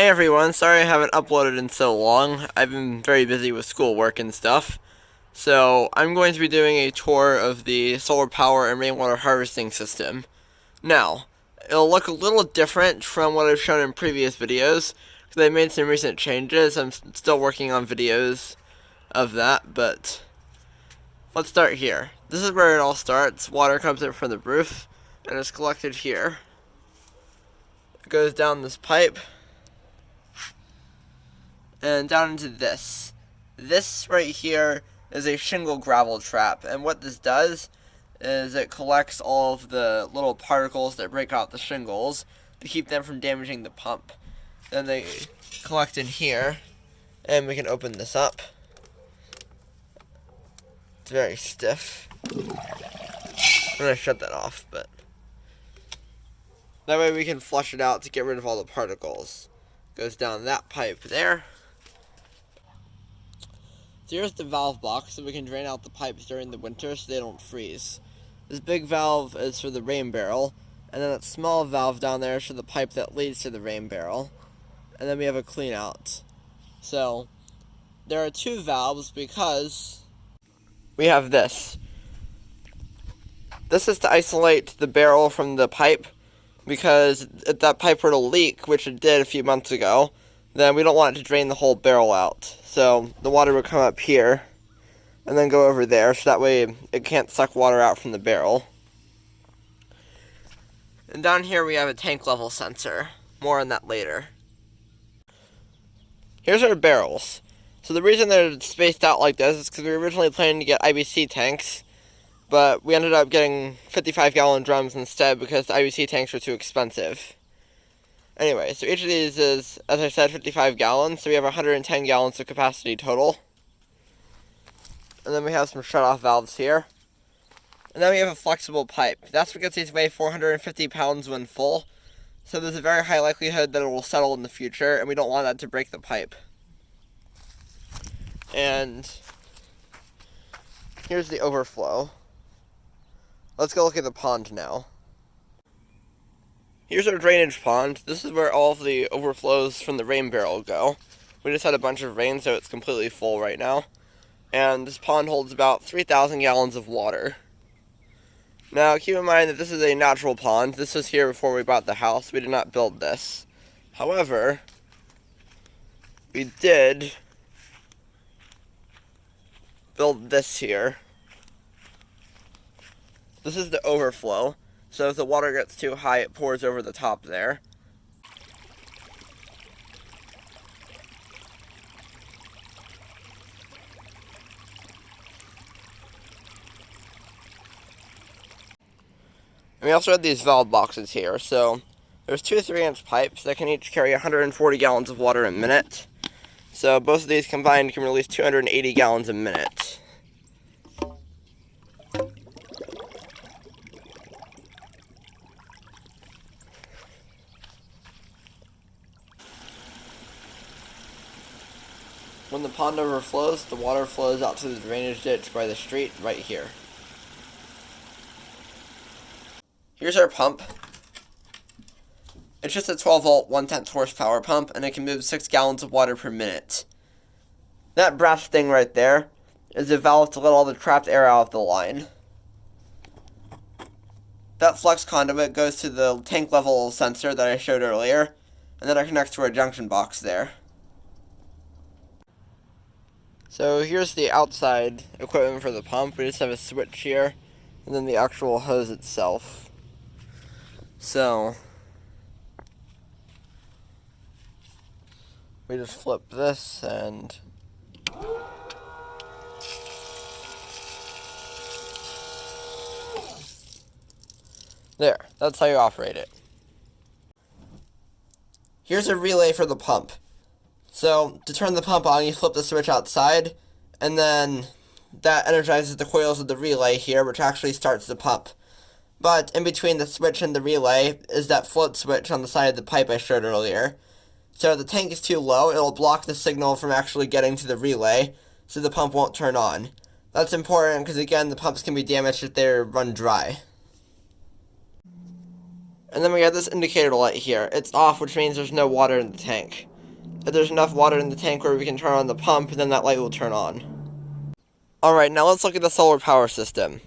Hey everyone, sorry I haven't uploaded in so long. I've been very busy with schoolwork and stuff. So, I'm going to be doing a tour of the solar power and rainwater harvesting system. Now, it'll look a little different from what I've shown in previous videos, because I made some recent changes. I'm still working on videos of that, but let's start here. This is where it all starts. Water comes in from the roof, and it's collected here. It goes down this pipe, and down into this. This right here is a shingle gravel trap, and what this does is it collects all of the little particles that break out the shingles to keep them from damaging the pump. Then they collect in here, and we can open this up. It's very stiff. I'm going to shut that off, but that way we can flush it out to get rid of all the particles. Goes down that pipe there. So here's the valve box, so we can drain out the pipes during the winter so they don't freeze. This big valve is for the rain barrel, and then that small valve down there is for the pipe that leads to the rain barrel. And then we have a clean out. So there are two valves because we have this. This is to isolate the barrel from the pipe, because if that pipe were to leak, which it did a few months ago, then we don't want it to drain the whole barrel out. So the water would come up here and then go over there, so that way it can't suck water out from the barrel. And down here we have a tank level sensor. More on that later. Here's our barrels. So the reason they're spaced out like this is because we were originally planning to get IBC tanks, but we ended up getting 55-gallon drums instead because the IBC tanks were too expensive. Anyway, so each of these is, as I said, 55 gallons, so we have 110 gallons of capacity total. And then we have some shut-off valves here. And then we have a flexible pipe. That's because these weigh 450 pounds when full, so there's a very high likelihood that it will settle in the future, and we don't want that to break the pipe. And here's the overflow. Let's go look at the pond now. Here's our drainage pond. This is where all of the overflows from the rain barrel go. We just had a bunch of rain, so it's completely full right now. And this pond holds about 3,000 gallons of water. Now, keep in mind that this is a natural pond. This was here before we bought the house. We did not build this. However, we did build this here. This is the overflow. So if the water gets too high, it pours over the top there. And we also have these valve boxes here. So there's two 3-inch pipes that can each carry 140 gallons of water a minute. So both of these combined can release 280 gallons a minute. When the pond overflows, the water flows out to the drainage ditch by the street right here. Here's our pump. It's just a 12-volt, 1/10 horsepower pump, and it can move 6 gallons of water per minute. That brass thing right there is a valve to let all the trapped air out of the line. That flex conduit goes to the tank level sensor that I showed earlier, and then it connects to our junction box there. So here's the outside equipment for the pump. We just have a switch here, and then the actual hose itself. So we just flip this and there, that's how you operate it. Here's a relay for the pump. So, to turn the pump on, you flip the switch outside, and then that energizes the coils of the relay here, which actually starts the pump. But in between the switch and the relay is that float switch on the side of the pipe I showed earlier. So if the tank is too low, it'll block the signal from actually getting to the relay, so the pump won't turn on. That's important because, again, the pumps can be damaged if they're run dry. And then we got this indicator light here. It's off, which means there's no water in the tank. if there's enough water in the tank where we can turn on the pump, then that light will turn on. Alright, now let's look at the solar power system.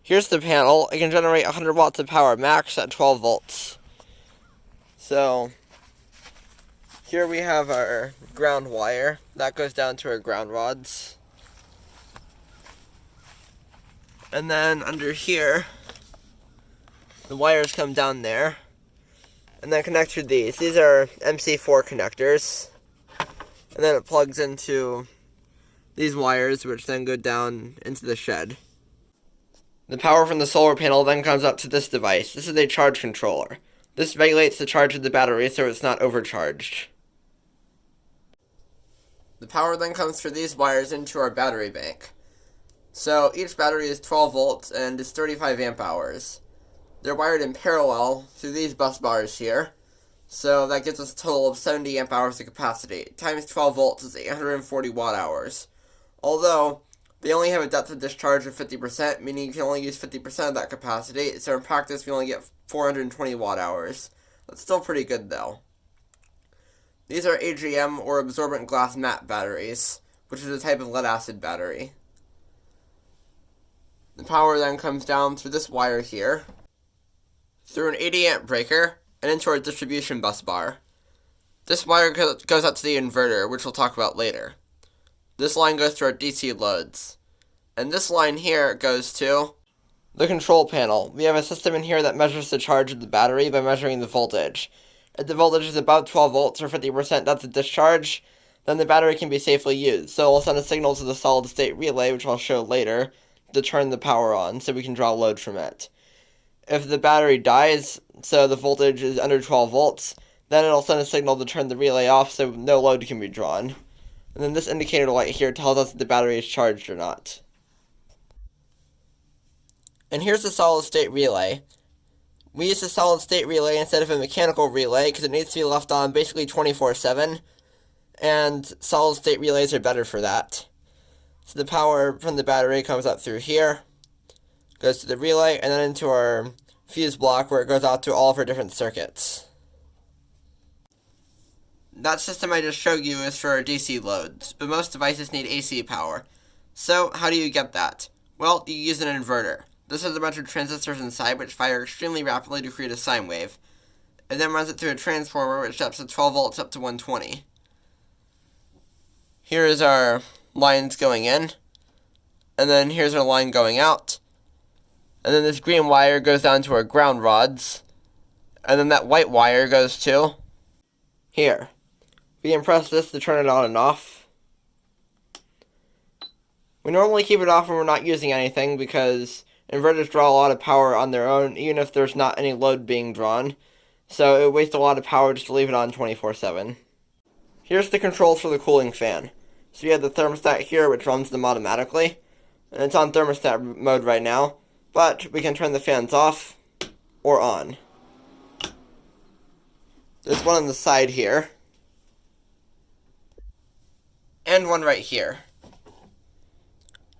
Here's the panel. It can generate 100 watts of power max at 12 volts. So, here we have our ground wire. That goes down to our ground rods. And then under here, the wires come down there. And then connect through these. These are MC4 connectors. And then it plugs into these wires, which then go down into the shed. The power from the solar panel then comes up to this device. This is a charge controller. This regulates the charge of the battery so it's not overcharged. The power then comes through these wires into our battery bank. So each battery is 12 volts and is 35 amp hours. They're wired in parallel through these bus bars here. So that gives us a total of 70 amp hours of capacity. Times 12 volts is 840 watt hours. Although, they only have a depth of discharge of 50%, meaning you can only use 50% of that capacity, so in practice we only get 420 watt hours. That's still pretty good though. These are AGM or absorbent glass mat batteries, which is a type of lead acid battery. The power then comes down through this wire here, through an 80 amp breaker, and into our distribution bus bar. This wire goes up to the inverter, which we'll talk about later. This line goes to our DC loads. And this line here goes to the control panel. We have a system in here that measures the charge of the battery by measuring the voltage. If the voltage is above 12 volts or 50% depth of discharge, then the battery can be safely used. So we'll send a signal to the solid state relay, which I'll show later, to turn the power on so we can draw load from it. If the battery dies, so the voltage is under 12 volts, then it'll send a signal to turn the relay off so no load can be drawn. And then this indicator light here tells us if the battery is charged or not. And here's the solid state relay. We use a solid state relay instead of a mechanical relay because it needs to be left on basically 24/7, and solid state relays are better for that. So the power from the battery comes up through here, goes to the relay, and then into our fuse block where it goes out to all of our different circuits. That system I just showed you is for our DC loads, but most devices need AC power. So, how do you get that? Well, you use an inverter. This has a bunch of transistors inside which fire extremely rapidly to create a sine wave. It then runs it through a transformer which steps at 12 volts up to 120. Here is our lines going in, and then here's our line going out. And then this green wire goes down to our ground rods, and then that white wire goes to here. We can press this to turn it on and off. We normally keep it off when we're not using anything because inverters draw a lot of power on their own even if there's not any load being drawn. So it would waste a lot of power just to leave it on 24/7. Here's the controls for the cooling fan. So you have the thermostat here which runs them automatically. And it's on thermostat mode right now. But we can turn the fans off or on. There's one on the side here. And one right here.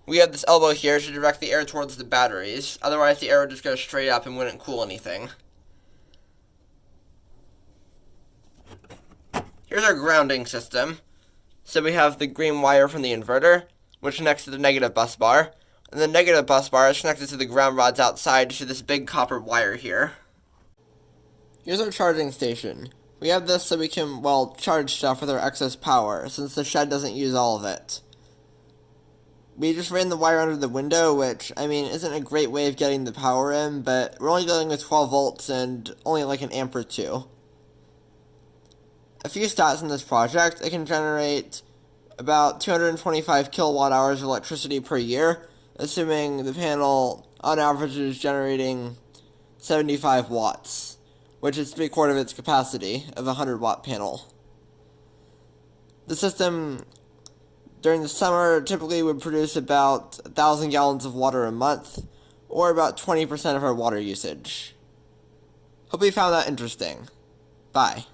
We have this elbow here to direct the air towards the batteries, otherwise the air would just go straight up and wouldn't cool anything. Here's our grounding system. So we have the green wire from the inverter, which connects to the negative bus bar, and the negative bus bar is connected to the ground rods outside to this big copper wire here. Here's our charging station. We have this so we can, charge stuff with our excess power, since the shed doesn't use all of it. We just ran the wire under the window, which, isn't a great way of getting the power in, but we're only dealing with 12 volts and only like an amp or two. A few stats in this project: it can generate about 225 kilowatt hours of electricity per year, assuming the panel on average is generating 75 watts, which is 3/4 of its capacity of a 100-watt panel. The system during the summer typically would produce about 1,000 gallons of water a month, or about 20% of our water usage. Hope you found that interesting. Bye.